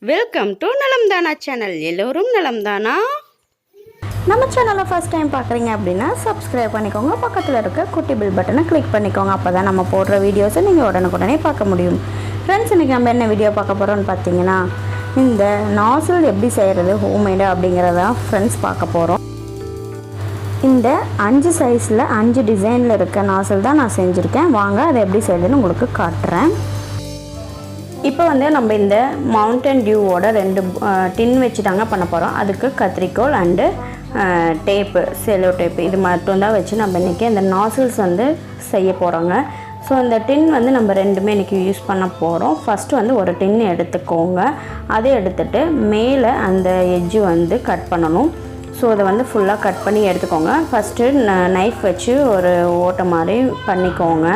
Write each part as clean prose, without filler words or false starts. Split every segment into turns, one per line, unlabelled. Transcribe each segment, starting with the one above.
Welcome to நலம்தானா channel. எல்லோரும் நலம்தானா?
நம்ம சேனலை ஃபஸ்ட் டைம் பார்க்குறீங்க அப்படின்னா சப்ஸ்கிரைப் பண்ணிக்கோங்க. பக்கத்தில் இருக்க குட்டி பில் பட்டனை கிளிக் பண்ணிக்கோங்க. அப்போ தான் நம்ம போடுற வீடியோஸை நீங்கள் உடனுக்குடனே பார்க்க முடியும். ஃப்ரெண்ட்ஸ், இன்றைக்கி நம்ம என்ன வீடியோ பார்க்க போகிறோம்னு பார்த்தீங்கன்னா, இந்த நாசில் எப்படி செய்கிறது ஹோம்மேடு அப்படிங்கிறத ஃப்ரெண்ட்ஸ் பார்க்க போகிறோம். இந்த 5 சைஸில் 5 டிசைனில் இருக்க நாசில் தான் நான் செஞ்சுருக்கேன். வாங்க அதை எப்படி செய்யுதுன்னு உங்களுக்கு காட்டுறேன். இப்போ நம்ம இந்த மவுண்டன் டியூவோட 2 டின் வச்சு தாங்க பண்ண போகிறோம். அதுக்கு கத்திரிக்கோல் அண்டு டேப்பு, செலோ டேப்பு இது மட்டும்தான் வச்சு நம்ம இன்றைக்கி இந்த நாசில்ஸ் செய்ய போகிறோங்க. ஸோ இந்த டின் நம்ம ரெண்டுமே இன்றைக்கி யூஸ் பண்ண போகிறோம். ஃபஸ்ட்டு ஒரு டின் எடுத்துக்கோங்க. அதை எடுத்துகிட்டு மேலே அந்த எட்ஜு கட் பண்ணணும். ஸோ அதை ஃபுல்லாக கட் பண்ணி எடுத்துக்கோங்க. ஃபஸ்ட்டு நைஃப் வச்சு ஒரு ஓட்டை மாதிரி பண்ணிக்கோங்க.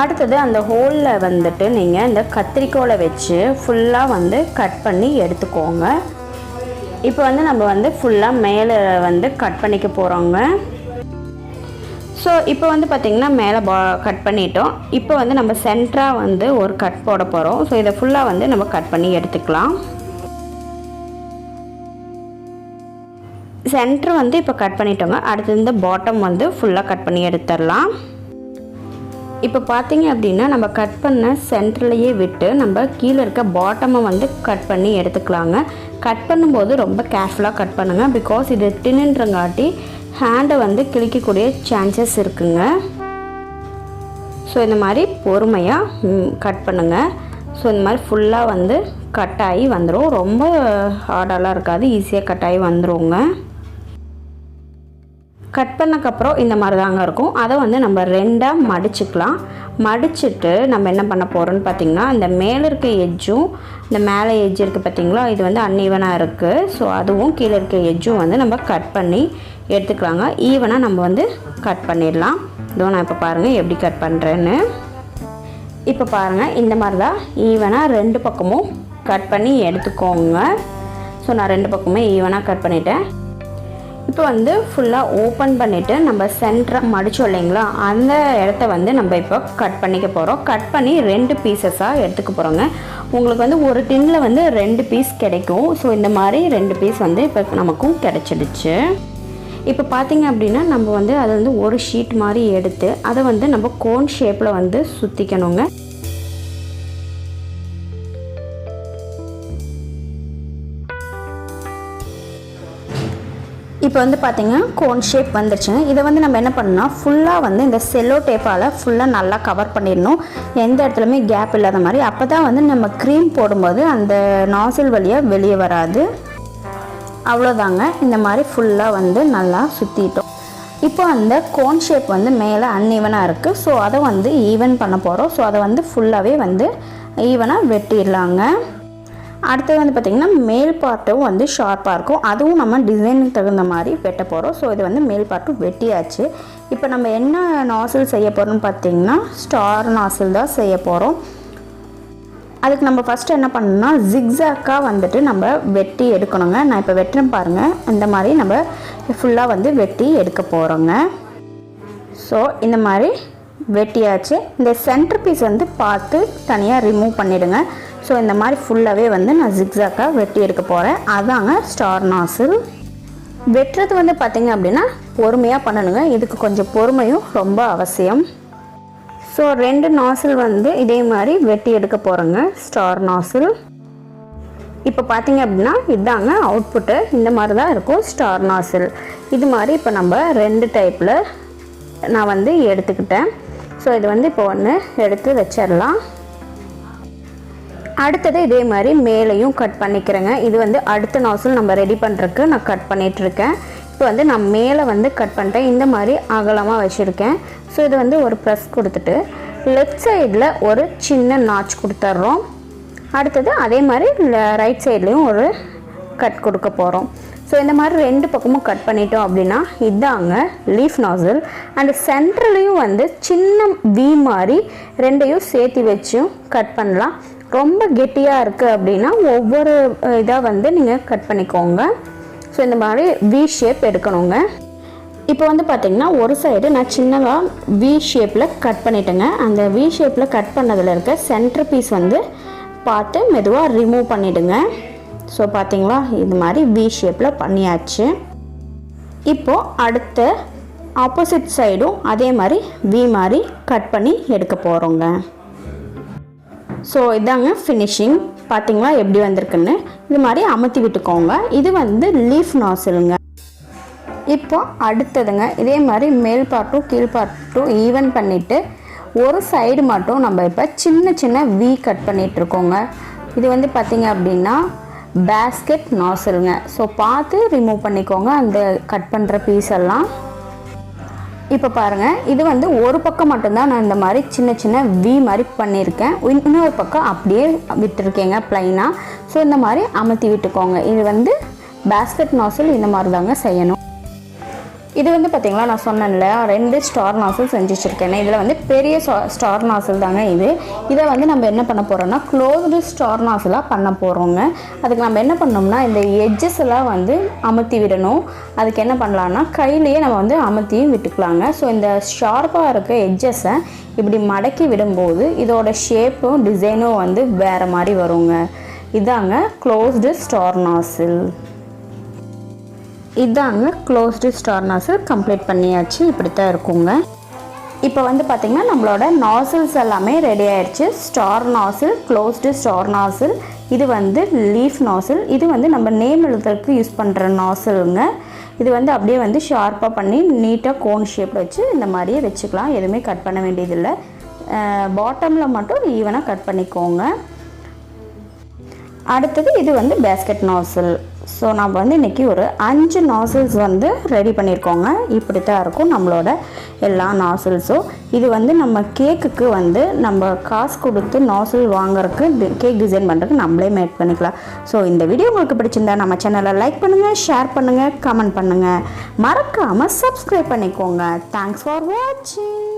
அடுத்தது அந்த ஹோலில் நீங்கள் இந்த கத்திரிக்கோலை வச்சு ஃபுல்லாக கட் பண்ணி எடுத்துக்கோங்க. இப்போ நம்ம ஃபுல்லாக மேலே கட் பண்ணிக்க போகிறோங்க. ஸோ இப்போ பார்த்திங்கன்னா மேலே கட் பண்ணிட்டோம். இப்போ நம்ம சென்டராக ஒரு கட் போட போகிறோம். ஸோ இதை ஃபுல்லாக நம்ம கட் பண்ணி எடுத்துக்கலாம். சென்டர் இப்போ கட் பண்ணிட்டோங்க. அடுத்து இந்த பாட்டம் ஃபுல்லாக கட் பண்ணி எடுத்துடலாம். இப்போ பார்த்தீங்க அப்படின்னா நம்ம கட் பண்ண சென்டர்லையே விட்டு நம்ம கீழே இருக்க பாட்டமை கட் பண்ணி எடுத்துக்கலாங்க. கட் பண்ணும்போது ரொம்ப கேர்ஃபுல்லாக கட் பண்ணுங்கள். பிகாஸ் இது டின்னுன்றங்காட்டி ஹேண்டை கிழிக்கக்கூடிய சான்சஸ் இருக்குங்க. ஸோ இந்த மாதிரி பொறுமையாக கட் பண்ணுங்கள். ஸோ இந்த மாதிரி ஃபுல்லாக கட் ஆகி வந்துடும். ரொம்ப ஹார்டாலாம் இருக்காது, ஈஸியாக கட் ஆகி வந்துடுங்க. கட் பண்ணக்கப்புறம் இந்த மாதிரி தாங்க இருக்கும். அதை நம்ம 2ஆக மடிச்சுக்கலாம். மடிச்சுட்டு நம்ம என்ன பண்ண போகிறோம்னு பார்த்திங்கன்னா, இந்த மேலே இருக்க எட்ஜும் இந்த மேலே எட்ஜ் இருக்குது பார்த்திங்களா, இது அன்ஈவனாக இருக்குது. ஸோ அதுவும் கீழே இருக்க எட்ஜும் நம்ம கட் பண்ணி எடுத்துக்கலாங்க. ஈவனாக நம்ம கட் பண்ணிடலாம். இதோ நான் இப்போ பாருங்கள் எப்படி கட் பண்ணுறேன்னு. இப்போ பாருங்கள், இந்த மாதிரி தான் ஈவனாக 2 பக்கமும் கட் பண்ணி எடுத்துக்கோங்க. ஸோ நான் 2 பக்கமும் ஈவனாக கட் பண்ணிட்டேன். இப்போ ஃபுல்லாக ஓப்பன் பண்ணிவிட்டு நம்ம சென்டராக மடித்தோம் இல்லைங்களா, அந்த இடத்த நம்ம இப்போ கட் பண்ணிக்க போகிறோம். கட் பண்ணி 2 பீசஸாக எடுத்துக்க போகிறோங்க. உங்களுக்கு ஒரு டின்னில் 2 பீஸ் கிடைக்கும். ஸோ இந்த மாதிரி 2 பீஸ் இப்போ நமக்கும் கிடைச்சிடுச்சு. இப்போ பார்த்திங்க அப்படின்னா நம்ம அதை ஒரு ஷீட் மாதிரி எடுத்து அதை நம்ம கோன் ஷேப்பில் சுற்றிக்கணுங்க. இப்போ பார்த்திங்கன்னா கோன் ஷேப் வந்துருச்சுங்க. இதை நம்ம என்ன பண்ணணும்னா ஃபுல்லாக இந்த செல்லோ டேப்பால் ஃபுல்லாக நல்லா கவர் பண்ணிடணும். எந்த இடத்துலையுமே கேப் இல்லாத மாதிரி. அப்போ தான் நம்ம க்ரீம் போடும்போது அந்த நாசில் வழியாக வெளியே வராது. அவ்வளோதாங்க. இந்த மாதிரி ஃபுல்லாக நல்லா சுற்றிட்டோம். இப்போ அந்த கோன் ஷேப் மேலே அன்ஈவனாக இருக்குது. ஸோ அதை ஈவன் பண்ண போகிறோம். ஸோ அதை ஃபுல்லாகவே ஈவனாக வெட்டிடலாங்க. அடுத்தது பார்த்திங்கன்னா மேல் பார்ட்டும் ஷார்ப்பாக இருக்கும். அதுவும் நம்ம டிசைனுக்கு தகுந்த மாதிரி வெட்ட போகிறோம். ஸோ இது மேல் பார்ட்டும் வெட்டியாச்சு. இப்போ நம்ம என்ன நாசில் செய்ய போகிறோம்னு பார்த்திங்கன்னா ஸ்டார் நாசில் தான் செய்ய போகிறோம். அதுக்கு நம்ம ஃபஸ்ட்டு என்ன பண்ணணும்னா ஜிக்ஸாக்காக நம்ம வெட்டி எடுக்கணுங்க. நான் இப்போ வெட்டுறேன் பாருங்கள். இந்த மாதிரி நம்ம ஃபுல்லாக வெட்டி எடுக்க போகிறோங்க. ஸோ இந்த மாதிரி வெட்டியாச்சு. இந்த சென்டர் பீஸ் பார்த்து தனியாக ரிமூவ் பண்ணிவிடுங்க. ஸோ இந்த மாதிரி ஃபுல்லாகவே நான் ஜிக்ஸாக்காக வெட்டி எடுக்க போகிறேன். அதாங்க ஸ்டார் நாசில். வெட்டுறது பார்த்திங்க அப்படின்னா பொறுமையாக பண்ணணுங்க. இதுக்கு கொஞ்சம் பொறுமையும் ரொம்ப அவசியம். ஸோ 2 நாசில் இதே மாதிரி வெட்டி எடுக்க போகிறோங்க, ஸ்டார் நாசில். இப்போ பார்த்திங்க அப்படின்னா இதாங்க அவுட்புட்டு. இந்த மாதிரி தான் இருக்கும் ஸ்டார் நாசில். இது மாதிரி இப்போ நம்ம 2 டைப்பில் நான் எடுத்துக்கிட்டேன். ஸோ இது இப்போ ஒன்று எடுத்து வச்சிடலாம். அடுத்தது இதே மாதிரி மேலேயும் கட் பண்ணிக்கிறேங்க. இது அடுத்த நாசில் நம்ம ரெடி பண்ணுறதுக்கு நான் கட் பண்ணிகிட்ருக்கேன். இப்போ நான் மேலே கட் பண்ணிட்டேன். இந்த மாதிரி அகலமாக வச்சுருக்கேன். ஸோ இது ஒரு ப்ரெஸ் கொடுத்துட்டு லெஃப்ட் சைடில் ஒரு சின்ன நாச் கொடுத்துட்றோம். அடுத்தது அதே மாதிரி ரைட் சைட்லேயும் ஒரு கட் கொடுக்க போகிறோம். ஸோ இந்த மாதிரி 2 பக்கமும் கட் பண்ணிட்டோம் அப்படின்னா இதாங்க லீஃப் நாசில். அண்ட் சென்டர்லேயும் சின்ன வி மாதிரி 2ஐயும் சேர்த்து வச்சும் கட் பண்ணலாம். ரொம்ப கெட்டியாக இருக்குது அப்படின்னா ஒவ்வொரு இதாக நீங்கள் கட் பண்ணிக்கோங்க. ஸோ இந்த மாதிரி வி ஷேப் எடுக்கணுங்க. இப்போ வந்து பார்த்திங்கன்னா ஒரு சைடு நான் சின்னதாக வி ஷேப்பில் கட் பண்ணிட்டேங்க. அந்த வி ஷேப்பில் கட் பண்ணதில் இருக்க சென்டர் பீஸ் வந்து பார்த்து மெதுவாக ரிமூவ் பண்ணிவிடுங்க. ஸோ பார்த்திங்களா, இது மாதிரி வி ஷேப்பில் பண்ணியாச்சு. இப்போது அடுத்த ஆப்போசிட் சைடும் அதே மாதிரி வி மாதிரி கட் பண்ணி எடுக்க போகிறோங்க. ஸோ இதாங்க ஃபினிஷிங். பார்த்திங்களா எப்படி வந்திருக்குன்னு. இது மாதிரி அமுத்தி விட்டுக்கோங்க. இது வந்து லீஃப் நாசிலுங்க. இப்போ அடுத்ததுங்க இதே மாதிரி மேல் பார்ட்டும் கீழ் பார்ட்டும் ஈவன் பண்ணிவிட்டு ஒரு சைடு மட்டும் நம்ம இப்போ சின்ன சின்ன வி கட் பண்ணிகிட்ருக்கோங்க. இது வந்து பார்த்திங்க அப்படின்னா பேஸ்கெட் நாசிலுங்க. ஸோ பார்த்து ரிமூவ் பண்ணிக்கோங்க அந்த கட் பண்ணுற பீஸ் எல்லாம். இப்போ பாருங்கள், இது வந்து ஒரு பக்கம் மட்டும்தான் நான் இந்த மாதிரி சின்ன சின்ன வி மாதிரி பண்ணியிருக்கேன். இன்னொரு பக்கம் அப்படியே விட்டுருக்கேங்க ப்ளைனாக. ஸோ இந்த மாதிரி அமுத்தி விட்டுக்கோங்க. இது வந்து பேஸ்கெட் நாசில் இந்த மாதிரி தாங்க செய்யணும். இது வந்து பார்த்திங்களா நான் சொன்னேன்ல 2 ஸ்டார் நாசில் செஞ்சு வச்சுருக்கேன். இதில் வந்து பெரிய ஸ்டார் நாசில் தாங்க இது. இதை வந்து நம்ம என்ன பண்ண போகிறோம்னா க்ளோஸ்டு ஸ்டார் நாசிலாக பண்ண போகிறோங்க. அதுக்கு நம்ம என்ன பண்ணோம்னா இந்த எட்ஜஸ் எல்லாம் வந்து அமுத்தி விடணும். அதுக்கு என்ன பண்ணலான்னா கையிலேயே நம்ம வந்து அமுத்தியும் விட்டுக்கலாங்க. ஸோ இந்த ஷார்ப்பாக இருக்க எட்ஜஸை இப்படி மடக்கி விடும்போது இதோட ஷேப்பும் டிசைனும் வந்து வேறு மாதிரி வருங்க. இதாங்க க்ளோஸ்டு ஸ்டார் நாசில். இதாங்க க்ளோஸ்டு ஸ்டார் நாசில் கம்ப்ளீட் பண்ணியாச்சு. இப்படித்தான் இருக்குங்க. இப்போ வந்து பார்த்திங்கன்னா நம்மளோட நாசில்ஸ் எல்லாமே ரெடி ஆயிடுச்சு. ஸ்டார் நாசில், க்ளோஸ்டு ஸ்டார் நாசில், இது வந்து லீஃப் நாசில், இது வந்து நம்ம நேம் எழுதுறதுக்கு யூஸ் பண்ணுற நாசிலுங்க. இது வந்து அப்படியே வந்து ஷார்ப்பாக பண்ணி நீட்டாக கோன் ஷேப்பில் வச்சு இந்த மாதிரியே வச்சுக்கலாம். எதுவுமே கட் பண்ண வேண்டியதில்லை. பாட்டமில் மட்டும் ஈவனாக கட் பண்ணிக்கோங்க. அடுத்தது இது வந்து பேஸ்கெட் நாசில். ஸோ நம்ம வந்து இன்றைக்கி ஒரு 5 நாசில்ஸ் வந்து ரெடி பண்ணியிருக்கோங்க. இப்படி தான் இருக்கும் நம்மளோட எல்லா நாசில்ஸும். இது வந்து நம்ம கேக்குக்கு வந்து நம்ம காசு கொடுத்து நாசில் வாங்குறதுக்கு கேக் டிசைன் பண்ணுறதுக்கு நம்மளே மேக் பண்ணிக்கலாம். ஸோ இந்த வீடியோ உங்களுக்கு பிடிச்சிருந்தா நம்ம சேனலை லைக் பண்ணுங்கள், ஷேர் பண்ணுங்கள், கமெண்ட் பண்ணுங்கள். மறக்காமல் சப்ஸ்கிரைப் பண்ணிக்கோங்க. தேங்க்ஸ் ஃபார் வாட்சிங்.